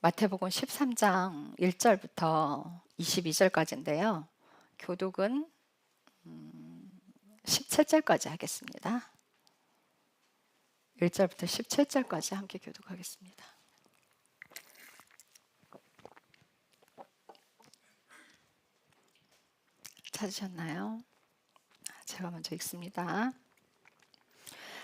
마태복음 13장 1절부터 22절까지인데요. 교독은 17절까지 하겠습니다. 1절부터 17절까지 함께 교독하겠습니다. 찾으셨나요? 제가 먼저 읽습니다.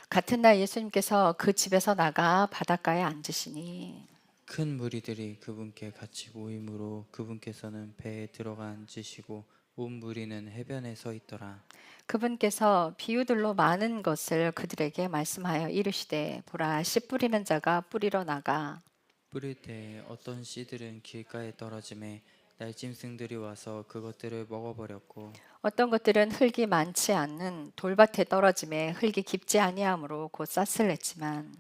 같은 날 예수님께서 그 집에서 나가 바닷가에 앉으시니 큰 무리들이 그분께 같이 모이므로 그분께서는 배에 들어가 앉으시고 온 무리는 해변에 서 있더라. 그분께서 비유들로 많은 것을 그들에게 말씀하여 이르시되 보라 씨 뿌리는 자가 뿌리러 나가 뿌릴 때 어떤 씨들은 길가에 떨어짐에 날짐승들이 와서 그것들을 먹어버렸고, 어떤 것들은 흙이 많지 않는 돌밭에 떨어짐에 흙이 깊지 아니하므로 곧 싹을 냈지만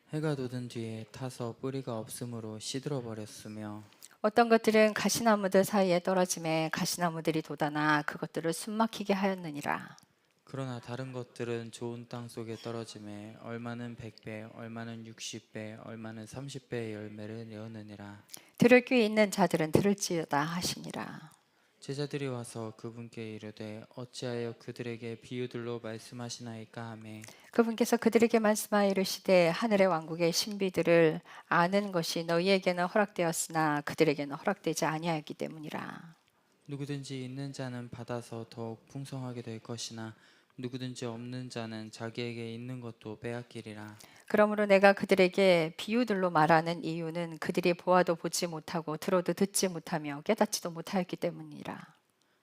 해가 돋은 뒤에 타서 뿌리가 없으므로 시들어 버렸으며, 어떤 것들은 가시나무들 사이에 떨어짐에 가시나무들이 돋아나 그것들을 숨막히게 하였느니라. 그러나 다른 것들은 좋은 땅 속에 떨어짐에 얼마는 100배, 얼마는 60배, 얼마는 30배의 열매를 내었느니라. 들을 귀 있는 자들은 들을지어다 하시니라. 제자들이 와서 그분께 이르되 어찌하여 그들에게 비유들로 말씀하시나이까 하매, 그분께서 그들에게 말씀하여 이르시되 하늘의 왕국의 신비들을 아는 것이 너희에게는 허락되었으나 그들에게는 허락되지 아니하였기 때문이라. 누구든지 있는 자는 받아서 더욱 풍성하게 될 것이나 누구든지 없는 자는 자기에게 있는 것도 빼앗기리라. 그러므로 내가 그들에게 비유들로 말하는 이유는 그들이 보아도 보지 못하고 들어도 듣지 못하며 깨닫지도 못하였기 때문이라.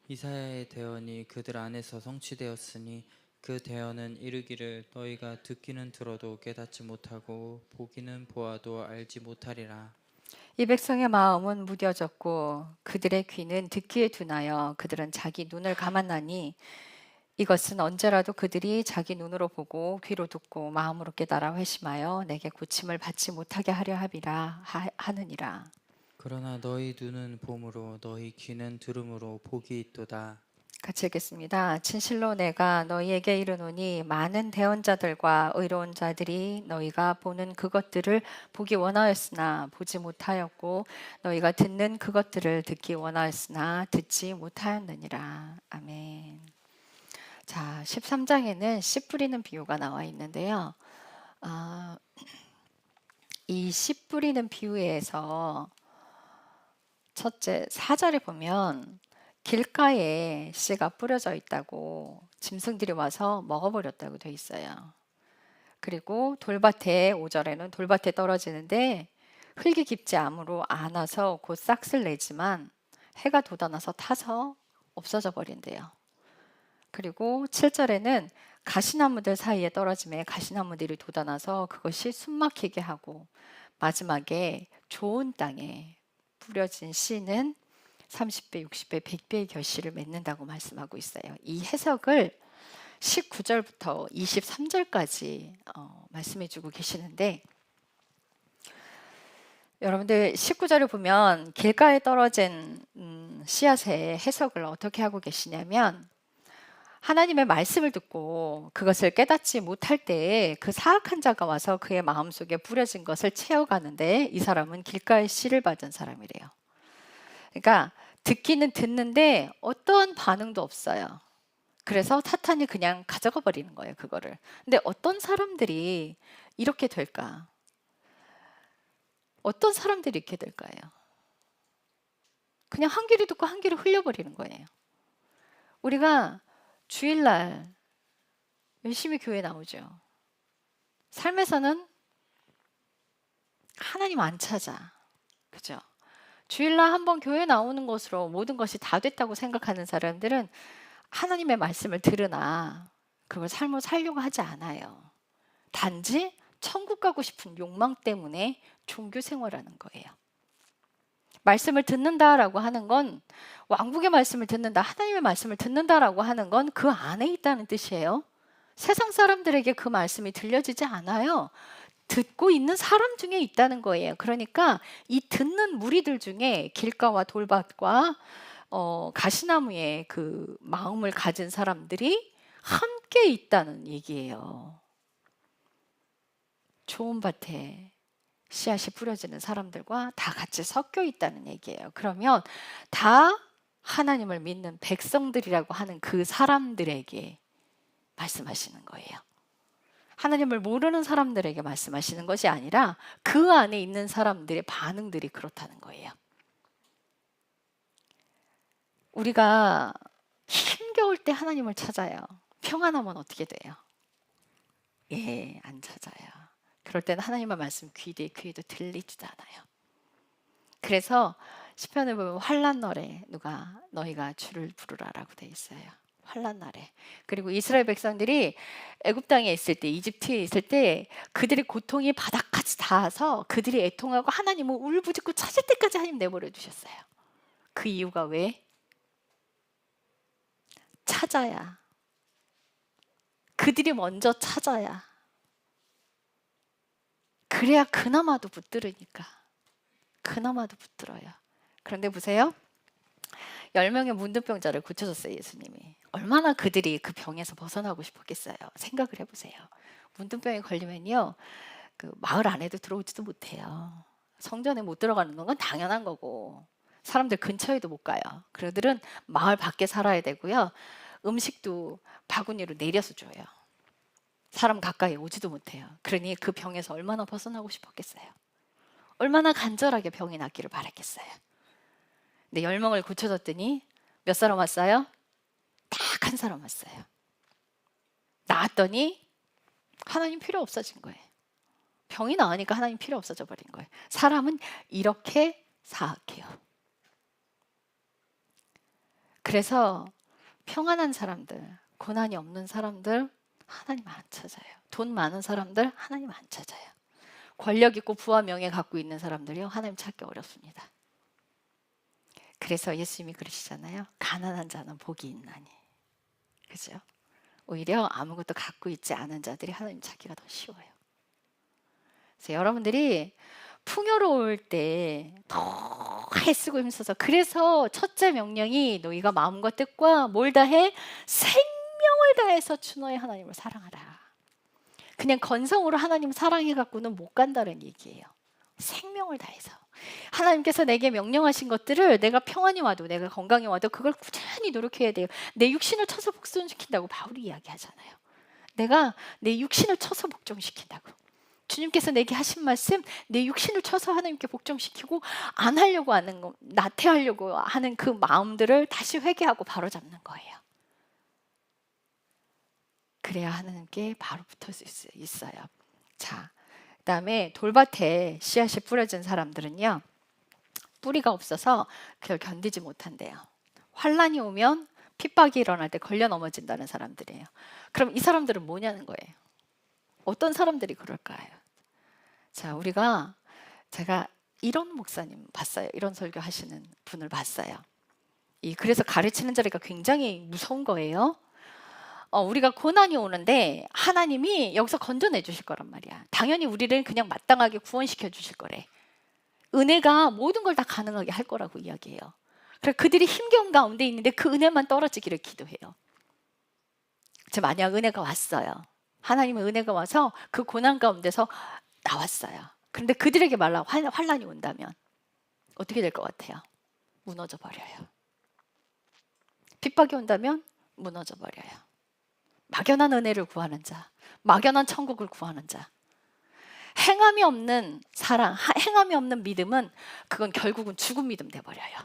이사야의 대언이 그들 안에서 성취되었으니 그 대언은 이르기를 너희가 듣기는 들어도 깨닫지 못하고 보기는 보아도 알지 못하리라. 이 백성의 마음은 무뎌졌고 그들의 귀는 듣기에 둔하여 그들은 자기 눈을 감았나니 이것은 언제라도 그들이 자기 눈으로 보고 귀로 듣고 마음으로 깨달아 회심하여 내게 고침을 받지 못하게 하려 하느니라. 그러나 너희 눈은 봄으로 너희 귀는 들음으로 복이 있도다. 같이 읽겠습니다. 진실로 내가 너희에게 이르노니 많은 대언자들과 의로운 자들이 너희가 보는 그것들을 보기 원하였으나 보지 못하였고 너희가 듣는 그것들을 듣기 원하였으나 듣지 못하였느니라. 아멘. 자, 13장에는 씨 뿌리는 비유가 나와 있는데요. 이 씨 뿌리는 비유에서 첫째 4절에 보면 길가에 씨가 뿌려져 있다고 짐승들이 와서 먹어버렸다고 돼 있어요. 그리고 돌밭에 5절에는 돌밭에 떨어지는데 흙이 깊지 않아서 곧 싹을 내지만 해가 돋아나서 타서 없어져 버린대요. 그리고 7절에는 가시나무들 사이에 떨어짐에 가시나무들이 돋아나서 그것이 숨막히게 하고 마지막에 좋은 땅에 뿌려진 씨는 30배, 60배, 100배의 결실을 맺는다고 말씀하고 있어요. 이 해석을 19절부터 23절까지 말씀해 주고 계시는데 여러분들 19절을 보면 길가에 떨어진 씨앗의 해석을 어떻게 하고 계시냐면 하나님의 말씀을 듣고 그것을 깨닫지 못할 때에 그 사악한 자가 와서 그의 마음속에 뿌려진 것을 채워가는데 이 사람은 길가에 씨를 받은 사람이래요. 그러니까 듣기는 듣는데 어떠한 반응도 없어요. 그래서 사탄이 그냥 가져가 버리는 거예요, 그거를. 근데 어떤 사람들이 이렇게 될까? 어떤 사람들이 이렇게 될까요? 그냥 한 귀로 듣고 한 귀로 흘려버리는 거예요. 우리가 주일날 열심히 교회 나오죠. 삶에서는 하나님 안 찾아. 그죠? 주일날 한번 교회 나오는 것으로 모든 것이 다 됐다고 생각하는 사람들은 하나님의 말씀을 들으나 그걸 삶을 살려고 하지 않아요. 단지 천국 가고 싶은 욕망 때문에 종교 생활하는 거예요. 말씀을 듣는다라고 하는 건 왕국의 말씀을 듣는다, 하나님의 말씀을 듣는다라고 하는 건 그 안에 있다는 뜻이에요. 세상 사람들에게 그 말씀이 들려지지 않아요. 듣고 있는 사람 중에 있다는 거예요. 그러니까 이 듣는 무리들 중에 길가와 돌밭과 가시나무의 그 마음을 가진 사람들이 함께 있다는 얘기예요. 좋은 밭에 씨앗이 뿌려지는 사람들과 다 같이 섞여 있다는 얘기예요. 그러면 다 하나님을 믿는 백성들이라고 하는 그 사람들에게 말씀하시는 거예요. 하나님을 모르는 사람들에게 말씀하시는 것이 아니라 그 안에 있는 사람들의 반응들이 그렇다는 거예요. 우리가 힘겨울 때 하나님을 찾아요. 평안하면 어떻게 돼요? 예, 안 찾아요. 그럴 때는 하나님의 말씀 귀에도 들리지도 않아요. 그래서 시편을 보면 환난 날에 누가 너희가 주를 부르라라고 돼 있어요. 환난 날에. 그리고 이스라엘 백성들이 애굽 땅에 있을 때, 이집트에 있을 때 그들의 고통이 바닥까지 닿아서 그들이 애통하고 하나님을 울부짖고 찾을 때까지 하나님 내버려 두셨어요. 그 이유가 왜? 찾아야. 그들이 먼저 찾아야. 그래야 그나마도 붙들으니까. 그나마도 붙들어요. 그런데 보세요. 10명의 문둥병자를 고쳐줬어요, 예수님이. 얼마나 그들이 그 병에서 벗어나고 싶었겠어요. 생각을 해보세요. 문둥병에 걸리면요, 그 마을 안에도 들어오지도 못해요. 성전에 못 들어가는 건 당연한 거고, 사람들 근처에도 못 가요. 그들은 마을 밖에 살아야 되고요. 음식도 바구니로 내려서 줘요. 사람 가까이 오지도 못해요. 그러니 그 병에서 얼마나 벗어나고 싶었겠어요. 얼마나 간절하게 병이 낫기를 바랐겠어요. 근데 10명을 고쳐줬더니 몇 사람 왔어요? 딱 한 사람 왔어요. 나았더니 하나님 필요 없어진 거예요. 병이 나으니까 하나님 필요 없어져 버린 거예요. 사람은 이렇게 사악해요. 그래서 평안한 사람들, 고난이 없는 사람들 하나님 안 찾아요. 돈 많은 사람들 하나님 안 찾아요. 권력 있고 부와 명예 갖고 있는 사람들이요, 하나님 찾기 어렵습니다. 그래서 예수님이 그러시잖아요. 가난한 자는 복이 있나니. 그죠? 오히려 아무것도 갖고 있지 않은 자들이 하나님 찾기가 더 쉬워요. 그래서 여러분들이 풍요로울 때 더 애쓰고 힘써서, 그래서 첫째 명령이 너희가 마음과 뜻과 뭘 다해? 생명을 다해서 주 너의 하나님을 사랑하라. 그냥 건성으로 하나님 사랑해 갖고는 못 간다는 얘기예요. 생명을 다해서. 하나님께서 내게 명령하신 것들을 내가 평안히 와도, 내가 건강히 와도 그걸 꾸준히 노력해야 돼요. 내 육신을 쳐서 복종시킨다고 바울이 이야기하잖아요. 내가 내 육신을 쳐서 복종시킨다고. 주님께서 내게 하신 말씀, 내 육신을 쳐서 하나님께 복종시키고 안 하려고 하는 거, 나태하려고 하는 그 마음들을 다시 회개하고 바로잡는 거예요. 그래야 하나님께 바로 붙을 수 있어요. 자, 그다음에 돌밭에 씨앗이 뿌려진 사람들은요, 뿌리가 없어서 그걸 견디지 못한대요. 환란이 오면, 핍박이 일어날 때 걸려 넘어진다는 사람들이에요. 그럼 이 사람들은 뭐냐는 거예요. 어떤 사람들이 그럴까요? 자, 제가 이런 목사님 봤어요. 이런 설교 하시는 분을 봤어요. 그래서 가르치는 자리가 굉장히 무서운 거예요. 우리가 고난이 오는데 하나님이 여기서 건져내 주실 거란 말이야. 당연히 우리를 그냥 마땅하게 구원시켜 주실 거래. 은혜가 모든 걸 다 가능하게 할 거라고 이야기해요. 그래서 그들이 힘겨운 가운데 있는데 그 은혜만 떨어지기를 기도해요. 만약 은혜가 왔어요. 하나님의 은혜가 와서 그 고난 가운데서 나왔어요. 그런데 그들에게 환란이 온다면 어떻게 될 것 같아요? 무너져 버려요. 핍박이 온다면 무너져 버려요. 막연한 은혜를 구하는 자, 막연한 천국을 구하는 자, 행함이 없는 사랑, 행함이 없는 믿음은 그건 결국은 죽은 믿음 돼버려요.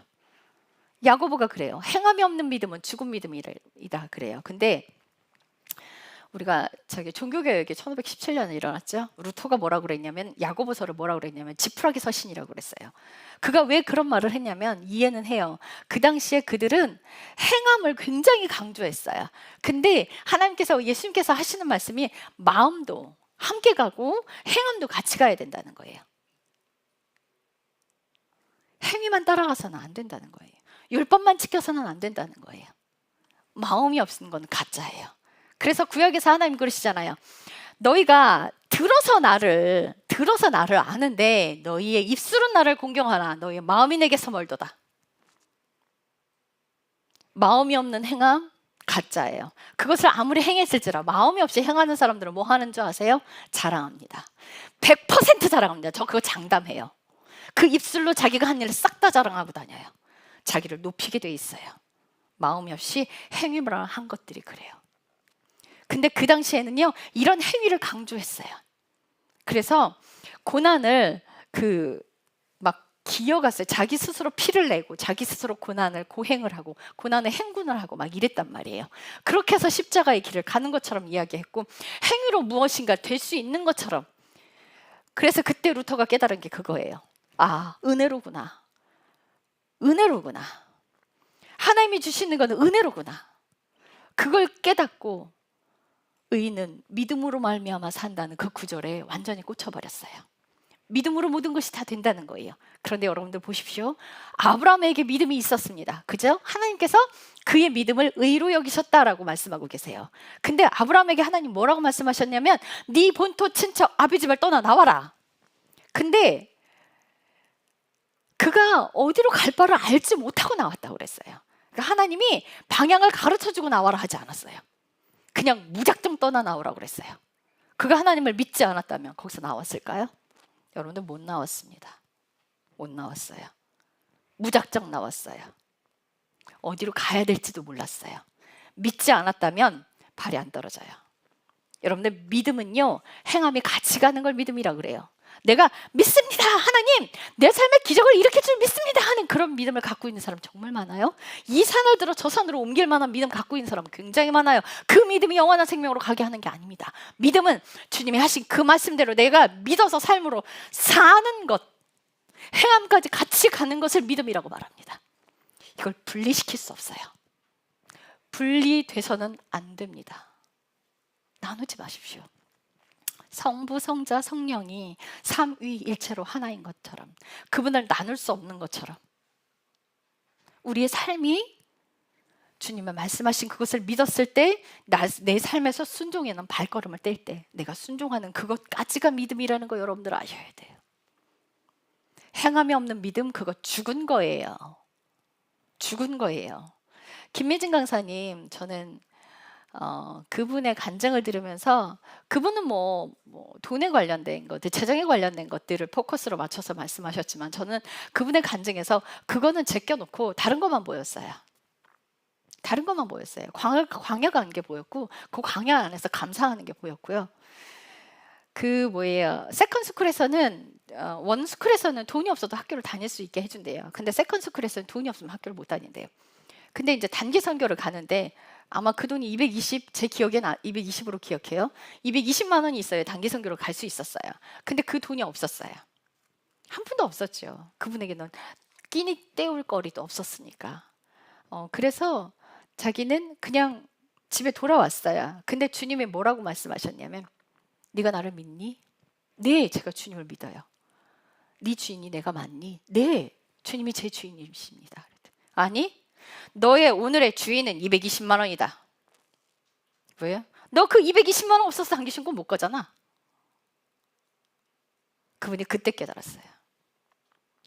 야고보가 그래요. 행함이 없는 믿음은 죽은 믿음이다 그래요. 근데 우리가 종교개혁이 1517년에 일어났죠. 루터가 뭐라고 그랬냐면, 야고보서를 뭐라고 그랬냐면 지푸라기 서신이라고 그랬어요. 그가 왜 그런 말을 했냐면, 이해는 해요. 그 당시에 그들은 행함을 굉장히 강조했어요. 근데 예수님께서 하시는 말씀이 마음도 함께 가고 행함도 같이 가야 된다는 거예요. 행위만 따라가서는 안 된다는 거예요. 율법만 지켜서는 안 된다는 거예요. 마음이 없는 건 가짜예요. 그래서 구약에서 하나님 그러시잖아요. 너희가 들어서 나를 아는데 너희의 입술은 나를 공경하나 너희의 마음이 내게서 멀도다. 마음이 없는 행함, 가짜예요. 그것을 아무리 행했을지라 마음이 없이 행하는 사람들은 뭐 하는 줄 아세요? 자랑합니다. 100% 자랑합니다. 저 그거 장담해요. 그 입술로 자기가 한 일을 싹 다 자랑하고 다녀요. 자기를 높이게 돼 있어요. 마음이 없이 행위만 한 것들이 그래요. 근데 그 당시에는요, 이런 행위를 강조했어요. 그래서 고난을 막 기어갔어요. 자기 스스로 피를 내고 자기 스스로 고난을 고행을 하고 고난의 행군을 하고 막 이랬단 말이에요. 그렇게 해서 십자가의 길을 가는 것처럼 이야기했고 행위로 무엇인가 될 수 있는 것처럼. 그래서 그때 루터가 깨달은 게 그거예요. 아, 은혜로구나. 은혜로구나. 하나님이 주시는 건 은혜로구나. 그걸 깨닫고 의인은 믿음으로 말미암아 산다는 그 구절에 완전히 꽂혀버렸어요. 믿음으로 모든 것이 다 된다는 거예요. 그런데 여러분들 보십시오. 아브라함에게 믿음이 있었습니다. 그죠? 하나님께서 그의 믿음을 의로 여기셨다라고 말씀하고 계세요. 근데 아브라함에게 하나님 뭐라고 말씀하셨냐면 네 본토 친척 아비 집을 떠나 나와라. 근데 그가 어디로 갈 바를 알지 못하고 나왔다고 그랬어요. 그러니까 하나님이 방향을 가르쳐주고 나와라 하지 않았어요. 그냥 무작정 떠나 나오라고 그랬어요. 그가 하나님을 믿지 않았다면 거기서 나왔을까요? 여러분들 못 나왔습니다. 못 나왔어요. 무작정 나왔어요. 어디로 가야 될지도 몰랐어요. 믿지 않았다면 발이 안 떨어져요. 여러분들 믿음은요, 행함이 같이 가는 걸 믿음이라고 그래요. 내가 믿습니다. 하나님, 내 삶의 기적을 일으킬 줄 믿습니다 하는 그런 믿음을 갖고 있는 사람 정말 많아요. 이 산을 들어 저 산으로 옮길 만한 믿음 갖고 있는 사람은 굉장히 많아요. 그 믿음이 영원한 생명으로 가게 하는 게 아닙니다. 믿음은 주님이 하신 그 말씀대로 내가 믿어서 삶으로 사는 것, 행함까지 같이 가는 것을 믿음이라고 말합니다. 이걸 분리시킬 수 없어요. 분리돼서는 안 됩니다. 나누지 마십시오. 성부, 성자, 성령이 삼위일체로 하나인 것처럼, 그분을 나눌 수 없는 것처럼 우리의 삶이 주님의 말씀하신 그것을 믿었을 때 내 삶에서 순종에는 발걸음을 뗄 때 내가 순종하는 그것까지가 믿음이라는 거 여러분들 아셔야 돼요. 행함이 없는 믿음, 그거 죽은 거예요. 죽은 거예요. 김미진 강사님, 저는 그분의 간증을 들으면서 그분은 뭐 돈에 관련된 것들, 재정에 관련된 것들을 포커스로 맞춰서 말씀하셨지만 저는 그분의 간증에서 그거는 제껴놓고 다른 것만 보였어요. 다른 것만 보였어요. 광야가 간 게 보였고 그 광야 안에서 감사하는 게 보였고요. 세컨스쿨에서는 원스쿨에서는 돈이 없어도 학교를 다닐 수 있게 해준대요. 근데 세컨스쿨에서는 돈이 없으면 학교를 못 다닌대요. 근데 이제 단기 선교를 가는데 아마 그 돈이 220, 제 기억엔 220으로 기억해요. 220만 원이 있어야 단기 선교를 갈 수 있었어요. 근데 그 돈이 없었어요. 한 푼도 없었죠. 그분에게는 끼니 때울 거리도 없었으니까. 그래서 자기는 그냥 집에 돌아왔어요. 근데 주님이 뭐라고 말씀하셨냐면 네가 나를 믿니? 네, 제가 주님을 믿어요. 네 주인이 내가 맞니? 네, 주님이 제 주인이십니다. 아니, 너의 오늘의 주인은 220만 원이다. 왜요? 너 그 220만 원 없어서 단기 신고 못 가잖아. 그분이 그때 깨달았어요.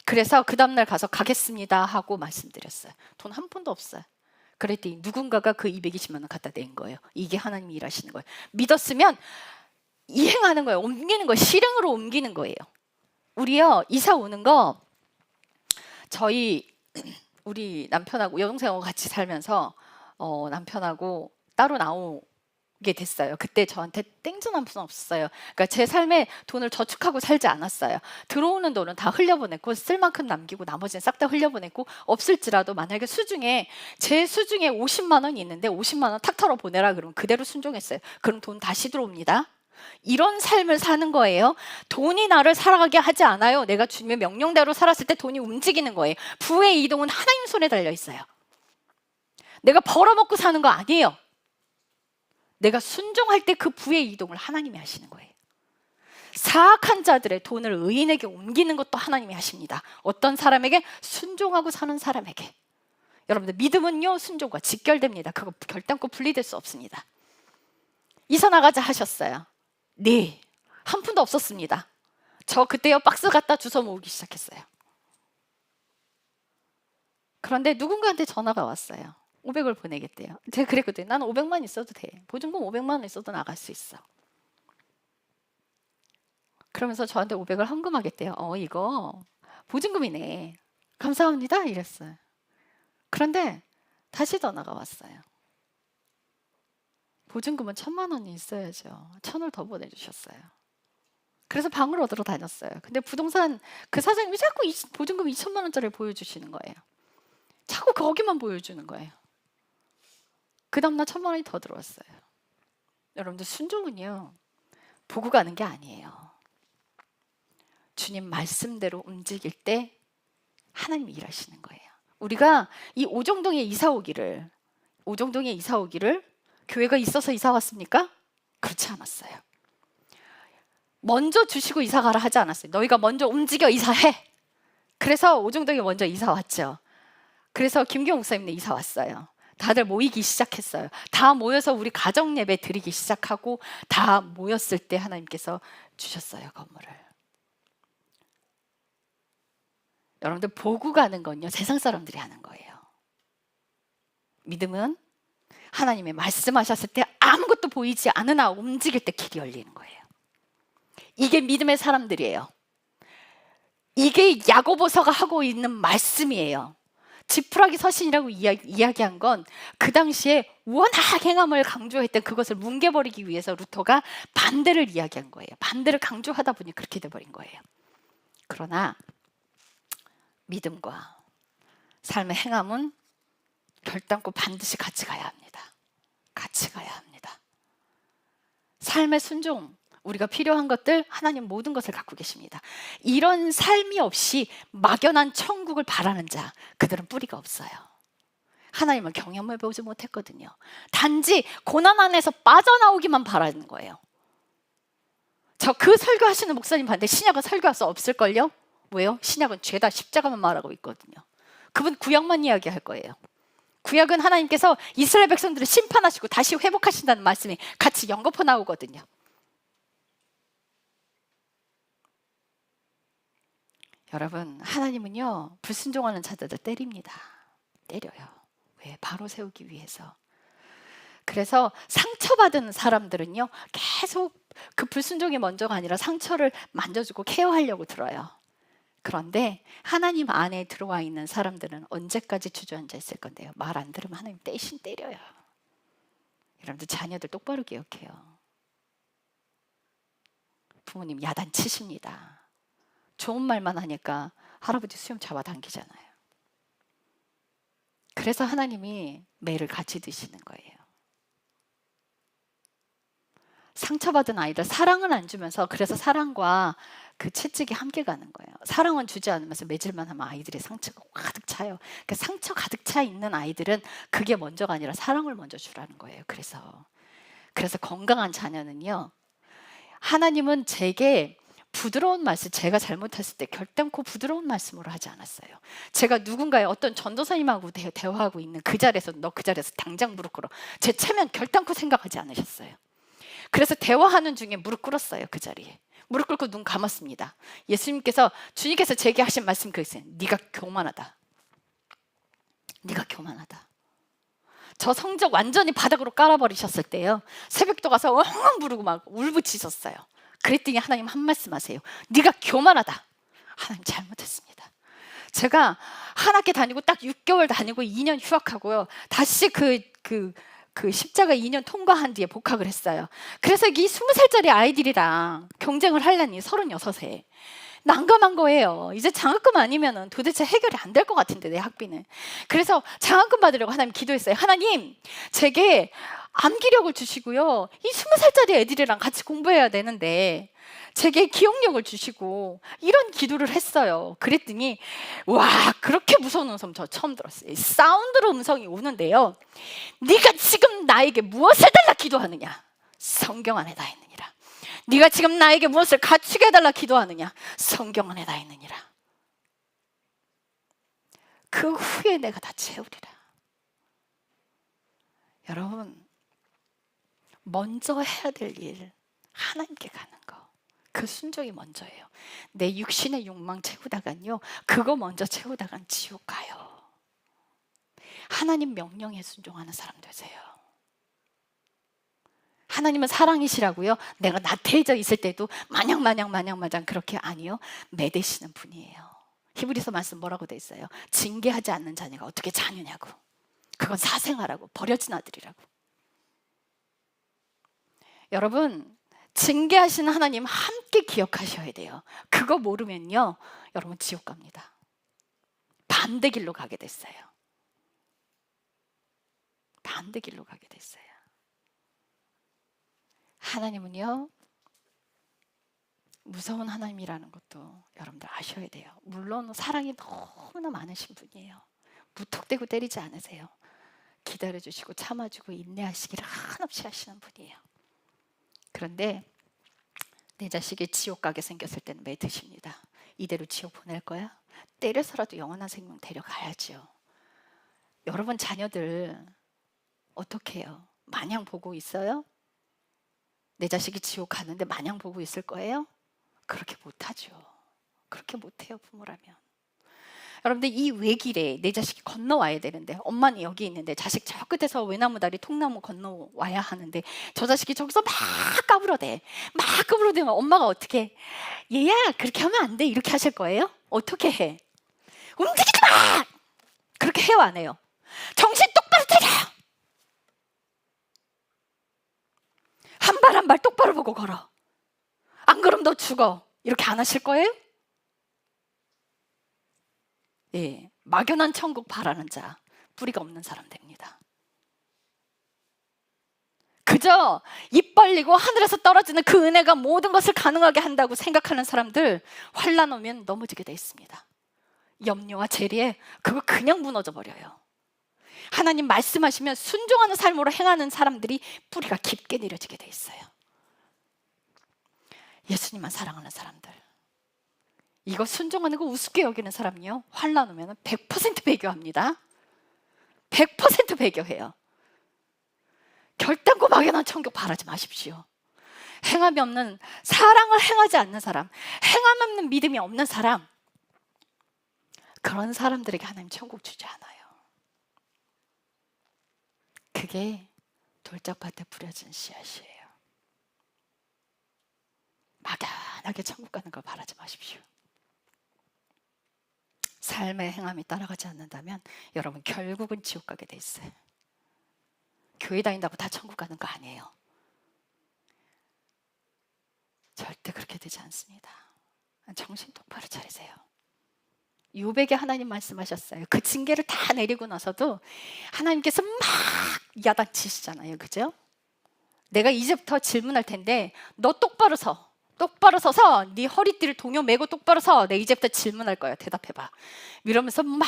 그래서 그 다음날 가서 가겠습니다 하고 말씀드렸어요. 돈 한 푼도 없어요. 그랬더니 누군가가 그 220만 원 갖다 낸 거예요. 이게 하나님이 일하시는 거예요. 믿었으면 이행하는 거예요. 옮기는 거예요. 실행으로 옮기는 거예요. 우리요, 이사 오는 거 우리 남편하고 여동생하고 같이 살면서 남편하고 따로 나오게 됐어요. 그때 저한테 땡전 한 푼 없었어요. 그러니까 제 삶에 돈을 저축하고 살지 않았어요. 들어오는 돈은 다 흘려보냈고 쓸 만큼 남기고 나머지는 싹 다 흘려보냈고 없을지라도 만약에 제 수중에 50만 원이 있는데 50만 원 탁 털어 보내라 그러면 그대로 순종했어요. 그럼 돈 다시 들어옵니다. 이런 삶을 사는 거예요. 돈이 나를 살아가게 하지 않아요. 내가 주님의 명령대로 살았을 때 돈이 움직이는 거예요. 부의 이동은 하나님 손에 달려 있어요. 내가 벌어먹고 사는 거 아니에요. 내가 순종할 때 그 부의 이동을 하나님이 하시는 거예요. 사악한 자들의 돈을 의인에게 옮기는 것도 하나님이 하십니다. 어떤 사람에게? 순종하고 사는 사람에게. 여러분들 믿음은요, 순종과 직결됩니다. 그거 결단코 분리될 수 없습니다. 이사 나가자 하셨어요. 네, 한 푼도 없었습니다. 저 그때요 박스 갖다 주워 모으기 시작했어요. 그런데 누군가한테 전화가 왔어요. 500을 보내겠대요. 제가 그랬거든요. 나는 500만 있어도 돼. 보증금 500만 원 있어도 나갈 수 있어. 그러면서 저한테 500을 헌금하겠대요. 이거 보증금이네. 감사합니다. 이랬어요. 그런데 다시 전화가 왔어요. 보증금은 1,000만 원이 있어야죠. 1,000을 더 보내주셨어요. 그래서 방을 얻으러 다녔어요. 근데 부동산 그 사장님이 자꾸 보증금 2,000만 원짜리 보여주시는 거예요. 자꾸 거기만 보여주는 거예요. 그 다음날 1,000만 원이 더 들어왔어요. 여러분들 순종은요, 보고 가는 게 아니에요. 주님 말씀대로 움직일 때 하나님이 일하시는 거예요. 우리가 이 오정동에 이사 오기를 교회가 있어서 이사 왔습니까? 그렇지 않았어요. 먼저 주시고 이사 가라 하지 않았어요. 너희가 먼저 움직여 이사해. 그래서 오정동에 먼저 이사 왔죠. 그래서 김경 목사님네 이사 왔어요. 다들 모이기 시작했어요. 다 모여서 우리 가정 예배 드리기 시작하고 다 모였을 때 하나님께서 주셨어요, 건물을. 여러분들 보고 가는 건요, 세상 사람들이 하는 거예요. 믿음은 하나님의 말씀하셨을 때 아무것도 보이지 않으나 움직일 때 길이 열리는 거예요. 이게 믿음의 사람들이에요. 이게 야고보서가 하고 있는 말씀이에요. 지푸라기 서신이라고 이야기한 건 그 당시에 워낙 행함을 강조했던 그것을 뭉개버리기 위해서 루터가 반대를 이야기한 거예요. 반대를 강조하다 보니 그렇게 돼버린 거예요. 그러나 믿음과 삶의 행함은 결단코 반드시 같이 가야 합니다. 같이 가야 합니다. 삶의 순종, 우리가 필요한 것들, 하나님 모든 것을 갖고 계십니다. 이런 삶이 없이 막연한 천국을 바라는 자, 그들은 뿌리가 없어요. 하나님을 경험해 보지 못했거든요. 단지 고난 안에서 빠져나오기만 바라는 거예요. 저 그 설교하시는 목사님 봤는데 신약은 설교할 수 없을걸요? 왜요? 신약은 죄다 십자가만 말하고 있거든요. 그분 구약만 이야기할 거예요. 구약은 하나님께서 이스라엘 백성들을 심판하시고 다시 회복하신다는 말씀이 같이 연거푸 나오거든요. 여러분, 하나님은요, 불순종하는 자들을 때립니다. 때려요. 왜? 바로 세우기 위해서. 그래서 상처받은 사람들은요, 계속 그 불순종이 먼저가 아니라 상처를 만져주고 케어하려고 들어요. 그런데 하나님 안에 들어와 있는 사람들은 언제까지 주저앉아 있을 건데요? 말 안 들으면 하나님 대신 때려요. 여러분들 자녀들 똑바로 기억해요. 부모님 야단치십니다. 좋은 말만 하니까 할아버지 수염 잡아당기잖아요. 그래서 하나님이 매를 같이 드시는 거예요. 상처받은 아이를 사랑을 안 주면서, 그래서 사랑과 그 채찍이 함께 가는 거예요. 사랑은 주지 않으면서 매질만 하면 아이들의 상처가 가득 차요. 그러니까 상처 가득 차 있는 아이들은 그게 먼저가 아니라 사랑을 먼저 주라는 거예요. 그래서 건강한 자녀는요, 하나님은 제게 부드러운 말씀, 제가 잘못했을 때 결단코 부드러운 말씀으로 하지 않았어요. 제가 누군가의 어떤 전도사님하고 대화하고 있는 그 자리에서 너 그 자리에서 당장 무릎 꿇어, 제 체면 결단코 생각하지 않으셨어요. 그래서 대화하는 중에 무릎 꿇었어요. 그 자리에 무릎 꿇고 눈 감았습니다. 주님께서 제게 하신 말씀 그 있어요. 네가 교만하다. 네가 교만하다. 저 성적 완전히 바닥으로 깔아버리셨을 때요, 새벽도 가서 엉엉 부르고 막 울부짖었어요. 그랬더니 하나님 한 말씀 하세요. 네가 교만하다. 하나님 잘못했습니다. 제가 한 학기 다니고 딱 6개월 다니고 2년 휴학하고요, 다시 그 십자가 2년 통과한 뒤에 복학을 했어요. 그래서 이 20살짜리 아이들이랑 경쟁을 하려니 36세. 난감한 거예요. 이제 장학금 아니면 도대체 해결이 안 될 것 같은데, 내 학비는. 그래서 장학금 받으려고 하나님 기도했어요. 하나님, 제게 암기력을 주시고요, 이 20살짜리 애들이랑 같이 공부해야 되는데 제게 기억력을 주시고, 이런 기도를 했어요. 그랬더니 와, 그렇게 무서운 음성 저 처음 들었어요. 사운드로 음성이 오는데요, 네가 지금 나에게 무엇을 달라 기도하느냐? 성경 안에 다 있느니라. 네가 지금 나에게 무엇을 갖추게 해달라 기도하느냐? 성경 안에 다 있느니라. 그 후에 내가 다 채우리라. 여러분, 먼저 해야 될 일, 하나님께 가는 거, 그 순종이 먼저예요. 내 육신의 욕망 채우다간요, 그거 먼저 채우다간 지옥 가요. 하나님 명령에 순종하는 사람 되세요. 하나님은 사랑이시라고요? 내가 나태해져 있을 때도 마냥 그렇게 아니요. 매대시는 분이에요. 히브리서 말씀 뭐라고 돼 있어요? 징계하지 않는 자녀가 어떻게 자녀냐고. 그건 사생아라고, 버려진 아들이라고. 여러분, 징계하시는 하나님 함께 기억하셔야 돼요. 그거 모르면요, 여러분 지옥 갑니다. 반대 길로 가게 됐어요. 반대 길로 가게 됐어요. 하나님은요, 무서운 하나님이라는 것도 여러분들 아셔야 돼요. 물론 사랑이 너무나 많으신 분이에요. 무턱대고 때리지 않으세요. 기다려주시고 참아주고 인내하시기를 한없이 하시는 분이에요. 그런데 내 자식이 지옥 가게 생겼을 때는 매드십니다. 이대로 지옥 보낼 거야? 때려서라도 영원한 생명 데려가야죠. 여러분 자녀들 어떻게 해요? 마냥 보고 있어요? 내 자식이 지옥 가는데 마냥 보고 있을 거예요? 그렇게 못하죠. 그렇게 못해요, 부모라면. 여러분들 이 외길에 내 자식이 건너와야 되는데 엄마는 여기 있는데 자식 저 끝에서 외나무 다리 통나무 건너와야 하는데 저 자식이 저기서 막 까불어대면 엄마가 어떻게 얘야 그렇게 하면 안 돼 이렇게 하실 거예요? 어떻게 해? 움직이지 마! 그렇게 해요 안 해요? 정신 똑바로 차려! 한 발 한 발 똑바로 보고 걸어. 안 그럼 너 죽어. 이렇게 안 하실 거예요? 예, 막연한 천국 바라는 자, 뿌리가 없는 사람 됩니다. 그저 입 벌리고 하늘에서 떨어지는 그 은혜가 모든 것을 가능하게 한다고 생각하는 사람들 환난 오면 넘어지게 돼 있습니다. 염려와 재리에 그거 그냥 무너져 버려요. 하나님 말씀하시면 순종하는 삶으로 행하는 사람들이 뿌리가 깊게 내려지게 돼 있어요. 예수님만 사랑하는 사람들, 이거 순종하는 거 우습게 여기는 사람이요, 환난 오면 100% 배교합니다. 100% 배교해요. 결단코 막연한 천국 바라지 마십시오. 행함이 없는, 사랑을 행하지 않는 사람, 행함 없는 믿음이 없는 사람, 그런 사람들에게 하나님 천국 주지 않아요. 그게 돌짝밭에 뿌려진 씨앗이에요. 막연하게 천국 가는 걸 바라지 마십시오. 삶의 행함이 따라가지 않는다면 여러분 결국은 지옥 가게 돼 있어요. 교회 다닌다고 다 천국 가는 거 아니에요. 절대 그렇게 되지 않습니다. 정신 똑바로 차리세요. 요백에 하나님 말씀하셨어요. 그 징계를 다 내리고 나서도 하나님께서 막 야단치시잖아요. 그죠? 내가 이제부터 질문할 텐데 너 똑바로 서서 네 허리띠를 동요 매고 똑바로 서. 내가 이제부터 질문할 거야. 대답해봐. 이러면서 막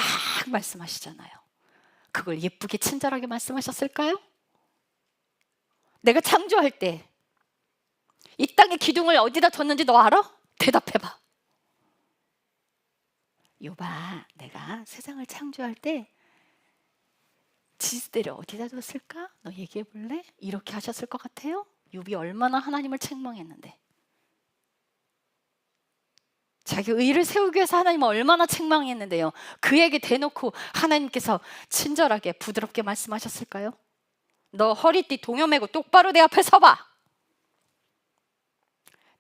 말씀하시잖아요. 그걸 예쁘게 친절하게 말씀하셨을까요? 내가 창조할 때 이 땅의 기둥을 어디다 뒀는지 너 알아? 대답해봐. 요봐, 내가 세상을 창조할 때 지지대를 어디다 뒀을까? 너 얘기해 볼래? 이렇게 하셨을 것 같아요? 욥이 얼마나 하나님을 책망했는데, 자기 의를 세우기 위해서 하나님을 얼마나 책망했는데요, 그에게 대놓고 하나님께서 친절하게 부드럽게 말씀하셨을까요? 너 허리띠 동여매고 똑바로 내 앞에 서봐.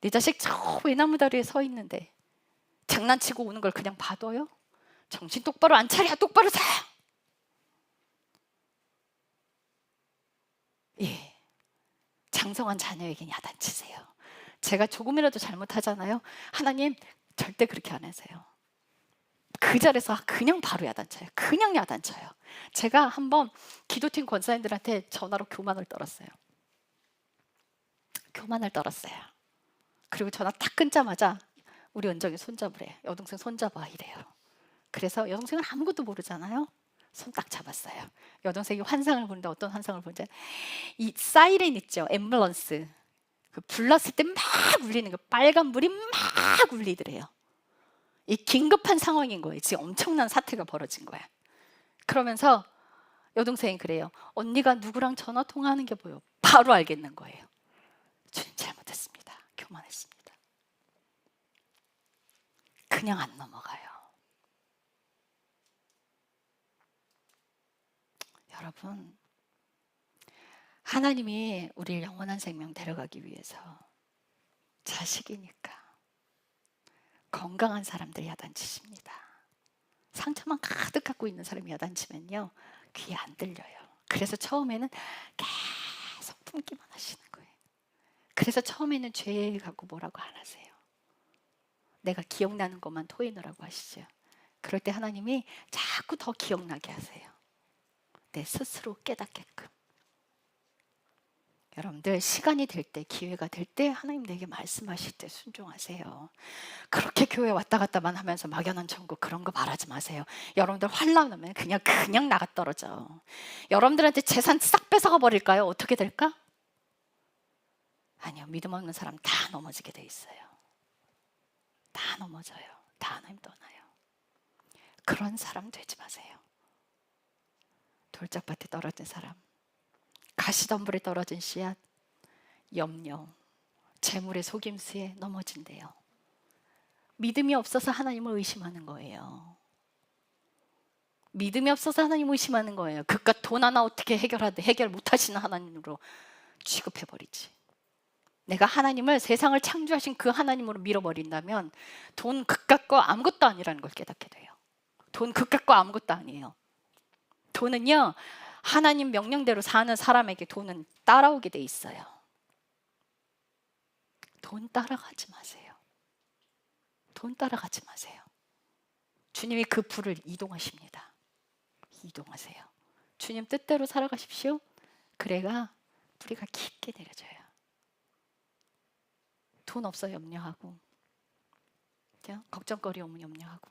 내 자식 저 외나무 다리에 서 있는데 장난치고 오는 걸 그냥 봐둬요? 정신 똑바로 안 차려. 똑바로 서. 예, 장성한 자녀에게 야단치세요. 제가 조금이라도 잘못하잖아요. 하나님 절대 그렇게 안 하세요. 그 자리에서 그냥 바로 야단쳐요. 그냥 야단쳐요. 제가 한번 기도팀 권사님들한테 전화로 교만을 떨었어요. 그리고 전화 딱 끊자마자 우리 은정이 손잡으래. 여동생 손잡아 이래요. 그래서 여동생은 아무것도 모르잖아요. 손 딱 잡았어요. 여동생이 환상을 보는데 어떤 환상을 보는지, 이 사이렌 있죠, 앰뷸런스, 그 불났을 때 막 울리는 거, 빨간 불이 막 울리더래요. 이 긴급한 상황인 거예요. 지금 엄청난 사태가 벌어진 거야. 그러면서 여동생이 그래요. 언니가 누구랑 전화 통화하는 게 보여. 바로 알겠는 거예요. 주님 잘못했습니다. 교만했습니다. 그냥 안 넘어가요. 여러분, 하나님이 우리를 영원한 생명 데려가기 위해서 자식이니까 건강한 사람들 야단치십니다. 상처만 가득 갖고 있는 사람이 야단치면요, 귀에 안 들려요. 그래서 처음에는 계속 품기만 하시는 거예요. 그래서 처음에는 죄 갖고 뭐라고 안 하세요. 내가 기억나는 것만 토해놓으라고 하시죠. 그럴 때 하나님이 자꾸 더 기억나게 하세요. 내 스스로 깨닫게끔. 여러분들, 시간이 될 때, 기회가 될 때 하나님 내게 말씀하실 때 순종하세요. 그렇게 교회 왔다 갔다만 하면서 막연한 천국 그런 거 말하지 마세요. 여러분들 환난 오면 그냥 나가 떨어져. 여러분들한테 재산 싹 뺏어가 버릴까요? 어떻게 될까? 아니요, 믿음 없는 사람 다 넘어지게 돼 있어요. 다 넘어져요. 다 하나님 떠나요. 그런 사람 되지 마세요. 돌짝밭에 떨어진 사람, 가시덤불에 떨어진 씨앗, 염려, 재물의 속임수에 넘어진대요. 믿음이 없어서 하나님을 의심하는 거예요. 믿음이 없어서 하나님을 의심하는 거예요. 그깟 돈 하나 어떻게 해결 못하시는 하나님으로 취급해버리지. 내가 하나님을, 세상을 창조하신 그 하나님으로 밀어버린다면 돈 그깟 거 아무것도 아니라는 걸 깨닫게 돼요. 돈 그깟 거 아무것도 아니에요. 돈은요, 하나님 명령대로 사는 사람에게 돈은 따라오게 돼 있어요. 돈 따라가지 마세요. 돈 따라가지 마세요. 주님이 그 불을 이동하십니다. 이동하세요. 주님 뜻대로 살아가십시오. 그래가 뿌리가 깊게 내려져요. 돈 없어 염려하고, 걱정거리 오면 염려하고,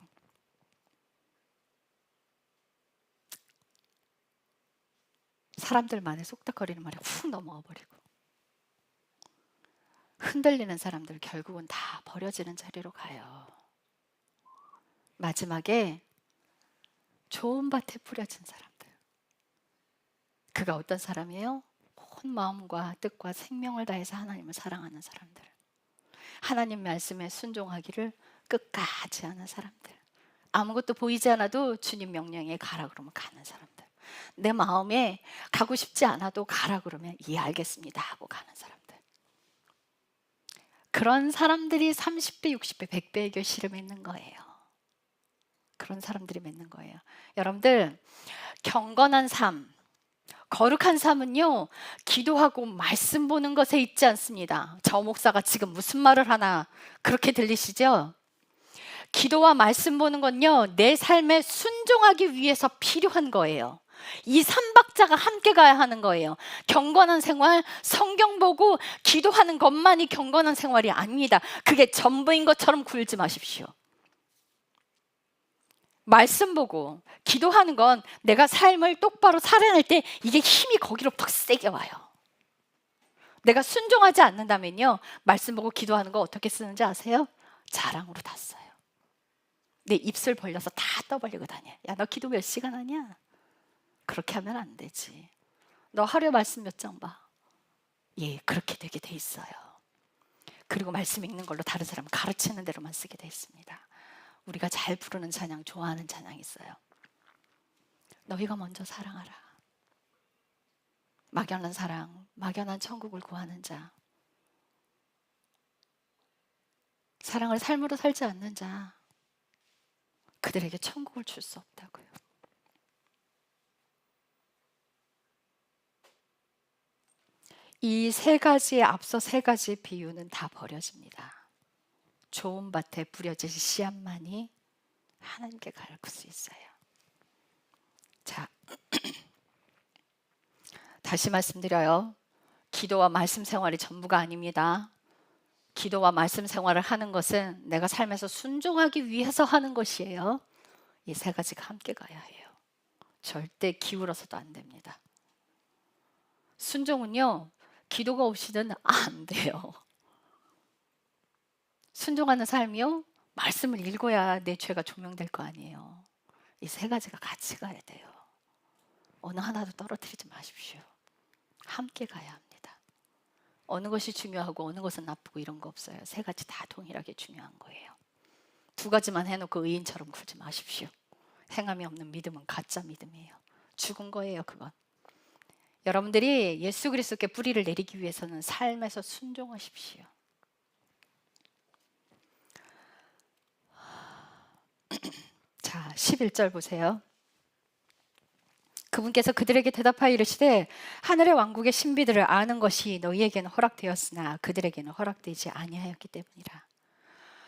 사람들만의 쏙닥거리는 말에 훅 넘어가 버리고, 흔들리는 사람들 결국은 다 버려지는 자리로 가요. 마지막에 좋은 밭에 뿌려진 사람들, 그가 어떤 사람이에요? 온 마음과 뜻과 생명을 다해서 하나님을 사랑하는 사람들, 하나님 말씀에 순종하기를 끝까지 하는 사람들, 아무것도 보이지 않아도 주님 명령에 가라 그러면 가는 사람들, 내 마음에 가고 싶지 않아도 가라 그러면 예 알겠습니다 하고 가는 사람들, 그런 사람들이 30배, 60배, 100배의 결실을 맺는 거예요. 그런 사람들이 맺는 거예요. 여러분들, 경건한 삶, 거룩한 삶은요, 기도하고 말씀 보는 것에 있지 않습니다. 저 목사가 지금 무슨 말을 하나 그렇게 들리시죠? 기도와 말씀 보는 건요, 내 삶에 순종하기 위해서 필요한 거예요. 이 삼박자가 함께 가야 하는 거예요. 경건한 생활, 성경 보고 기도하는 것만이 경건한 생활이 아닙니다. 그게 전부인 것처럼 굴지 마십시오. 말씀 보고 기도하는 건 내가 삶을 똑바로 살아낼 때 이게 힘이 거기로 팍 세게 와요. 내가 순종하지 않는다면요, 말씀 보고 기도하는 거 어떻게 쓰는지 아세요? 자랑으로 다 써요. 내 입술 벌려서 다 떠벌리고 다녀. 야, 너 기도 몇 시간 하냐? 그렇게 하면 안 되지. 너 하루에 말씀 몇 장 봐? 예, 그렇게 되게 돼 있어요. 그리고 말씀 읽는 걸로 다른 사람 가르치는 대로만 쓰게 돼 있습니다. 우리가 잘 부르는 찬양, 좋아하는 찬양이 있어요. 너희가 먼저 사랑하라. 막연한 사랑, 막연한 천국을 구하는 자, 사랑을 삶으로 살지 않는 자, 그들에게 천국을 줄 수 없다고요. 이 세 가지에 앞서 세 가지 비유는 다 버려집니다. 좋은 밭에 뿌려진 씨앗만이 하나님께 갈 수 있어요. 자, 다시 말씀드려요. 기도와 말씀 생활이 전부가 아닙니다. 기도와 말씀 생활을 하는 것은 내가 삶에서 순종하기 위해서 하는 것이에요. 이 세 가지가 함께 가야 해요. 절대 기울어서도 안 됩니다. 순종은요, 기도가 없이는 안 돼요. 순종하는 삶이요, 말씀을 읽어야 내 죄가 조명될 거 아니에요. 이 세 가지가 같이 가야 돼요. 어느 하나도 떨어뜨리지 마십시오. 함께 가야 합니다. 어느 것이 중요하고 어느 것은 나쁘고 이런 거 없어요. 세 가지 다 동일하게 중요한 거예요. 두 가지만 해놓고 의인처럼 굴지 마십시오. 행함이 없는 믿음은 가짜 믿음이에요. 죽은 거예요, 그건. 여러분들이 예수 그리스도께 뿌리를 내리기 위해서는 삶에서 순종하십시오. 자, 11절 보세요. 그분께서 그들에게 대답하여 이르시되 하늘의 왕국의 신비들을 아는 것이 너희에게는 허락되었으나 그들에게는 허락되지 아니하였기 때문이라.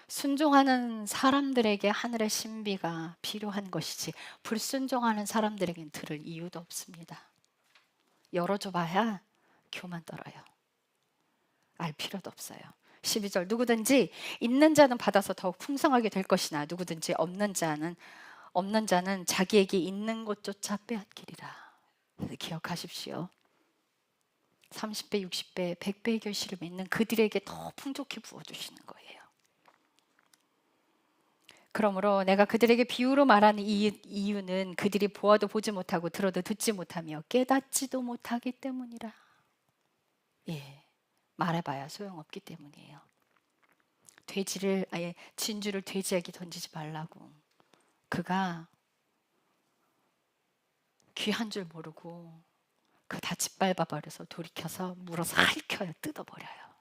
순종하는 사람들에게 하늘의 신비가 필요한 것이지 불순종하는 사람들에게는 들을 이유도 없습니다. 열어줘 봐야 교만 떨어요. 알 필요도 없어요. 12절 누구든지 있는 자는 받아서 더욱 풍성하게 될 것이나 누구든지 없는 자는 자기에게 있는 것조차 빼앗기리라. 기억하십시오. 30배, 60배, 100배의 결실을 맺는 그들에게 더 풍족히 부어주시는 거예요. 그러므로 내가 그들에게 비유로 말하는 이유는 그들이 보아도 보지 못하고 들어도 듣지 못하며 깨닫지도 못하기 때문이라. 예, 말해봐야 소용없기 때문이에요. 진주를 돼지에게 던지지 말라고. 그가 귀한 줄 모르고 그 다 짓밟아 버려서 돌이켜서 물어서 핥혀요. 뜯어버려요.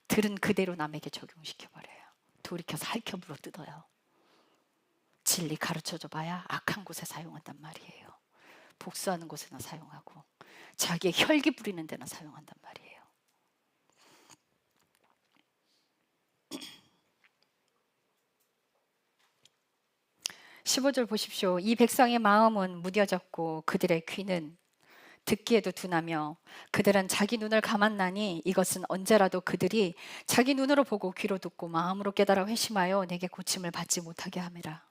들은 그대로 남에게 적용시켜버려요. 돌이켜서 핥혀 물어 뜯어요. 진리 가르쳐줘 봐야 악한 곳에 사용한단 말이에요. 복수하는 곳에나 사용하고 자기의 혈기 부리는 데나 사용한단 말이에요. 15절 보십시오. 이 백성의 마음은 무뎌졌고 그들의 귀는 듣기에도 둔하며 그들은 자기 눈을 감았나니 이것은 언제라도 그들이 자기 눈으로 보고 귀로 듣고 마음으로 깨달아 회심하여 내게 고침을 받지 못하게 함이라.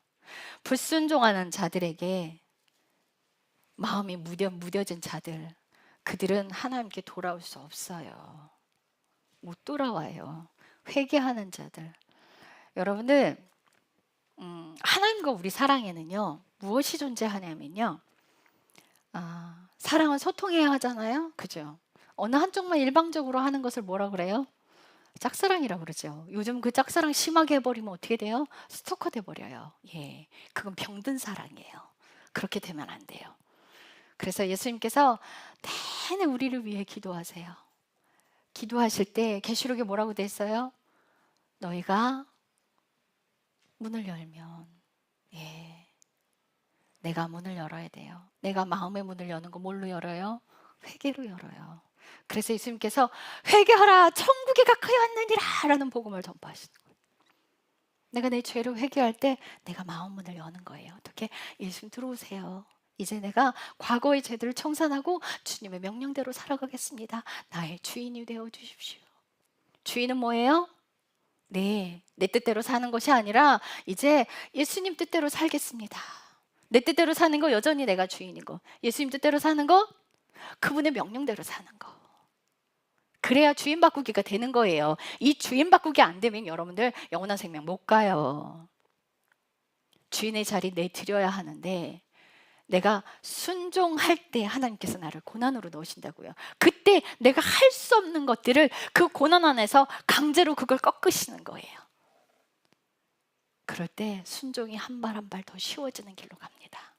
불순종하는 자들에게 마음이 무뎌진 자들, 그들은 하나님께 돌아올 수 없어요. 못 돌아와요. 회개하는 자들. 여러분들 하나님과 우리 사랑에는요 무엇이 존재하냐면요, 사랑은 소통해야 하잖아요, 그죠? 어느 한쪽만 일방적으로 하는 것을 뭐라 그래요? 짝사랑이라고 그러죠. 요즘 그 짝사랑 심하게 해버리면 어떻게 돼요? 스토커 돼버려요. 예, 그건 병든 사랑이에요. 그렇게 되면 안 돼요. 그래서 예수님께서 내내 우리를 위해 기도하세요. 기도하실 때 계시록에 뭐라고 돼 있어요? 너희가 문을 열면, 예, 내가 문을 열어야 돼요. 내가 마음의 문을 여는 거 뭘로 열어요? 회개로 열어요. 그래서 예수님께서 회개하라 천국이 가까이 왔느니라 라는 복음을 전파하시는 거예요. 내가 내 죄를 회개할 때 내가 마음 문을 여는 거예요. 어떻게? 예수님 들어오세요. 이제 내가 과거의 죄들을 청산하고 주님의 명령대로 살아가겠습니다. 나의 주인이 되어 주십시오. 주인은 뭐예요? 네, 내 뜻대로 사는 것이 아니라 이제 예수님 뜻대로 살겠습니다. 내 뜻대로 사는 거 여전히 내가 주인인 거, 예수님 뜻대로 사는 거 그분의 명령대로 사는 거. 그래야 주인 바꾸기가 되는 거예요. 이 주인 바꾸기 안 되면 여러분들 영원한 생명 못 가요. 주인의 자리 내드려야 하는데 내가 순종할 때 하나님께서 나를 고난으로 넣으신다고요. 그때 내가 할 수 없는 것들을 그 고난 안에서 강제로 그걸 꺾으시는 거예요. 그럴 때 순종이 한 발 한 발 더 쉬워지는 길로 갑니다.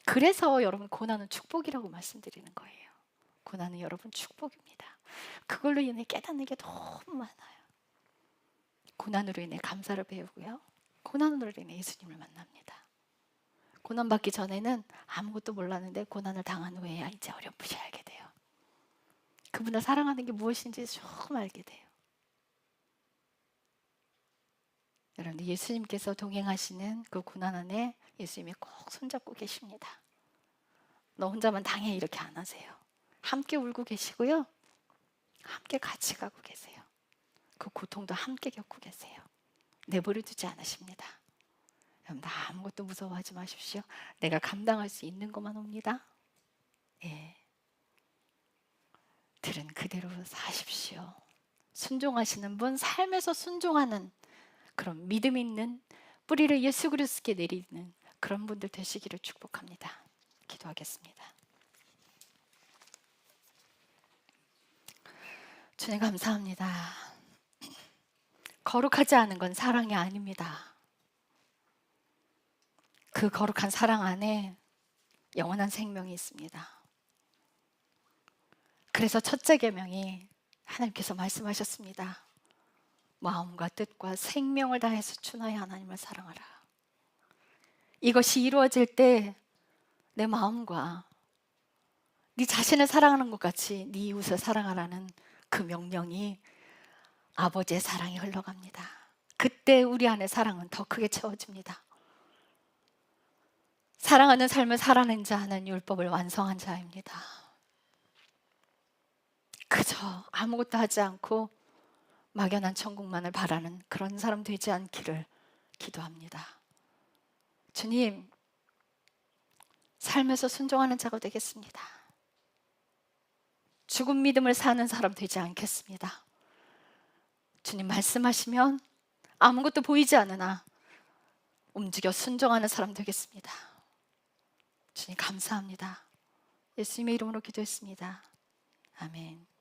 그래서 여러분 고난은 축복이라고 말씀드리는 거예요. 고난은 여러분 축복입니다. 그걸로 인해 깨닫는 게 너무 많아요. 고난으로 인해 감사를 배우고요, 고난으로 인해 예수님을 만납니다. 고난받기 전에는 아무것도 몰랐는데 고난을 당한 후에야 이제 어렴풋이 알게 돼요. 그분을 사랑하는 게 무엇인지 조금 알게 돼요. 여러분, 예수님께서 동행하시는 그 고난 안에 예수님이 꼭 손잡고 계십니다. 너 혼자만 당해 이렇게 안 하세요. 함께 울고 계시고요, 함께 같이 가고 계세요. 그 고통도 함께 겪고 계세요. 내버려 두지 않으십니다. 여러분, 아무것도 무서워하지 마십시오. 내가 감당할 수 있는 것만 옵니다. 예. 들은 그대로 사십시오. 순종하시는 분, 삶에서 순종하는 그런 믿음 있는 뿌리를 예수 그리스도께 내리는 그런 분들 되시기를 축복합니다. 기도하겠습니다. 주님 감사합니다. 거룩하지 않은 건 사랑이 아닙니다. 그 거룩한 사랑 안에 영원한 생명이 있습니다. 그래서 첫째 계명이 하나님께서 말씀하셨습니다. 마음과 뜻과 생명을 다해서 주 너의 하나님을 사랑하라. 이것이 이루어질 때 내 마음과 네 자신을 사랑하는 것 같이 네 이웃을 사랑하라는 그 명령이 아버지의 사랑이 흘러갑니다. 그때 우리 안에 사랑은 더 크게 채워집니다. 사랑하는 삶을 살아낸 자는 율법을 완성한 자입니다. 그저 아무것도 하지 않고 막연한 천국만을 바라는 그런 사람 되지 않기를 기도합니다. 주님, 삶에서 순종하는 자가 되겠습니다. 죽은 믿음을 사는 사람 되지 않겠습니다. 주님 말씀하시면 아무것도 보이지 않으나 움직여 순종하는 사람 되겠습니다. 주님 감사합니다. 예수님의 이름으로 기도했습니다. 아멘.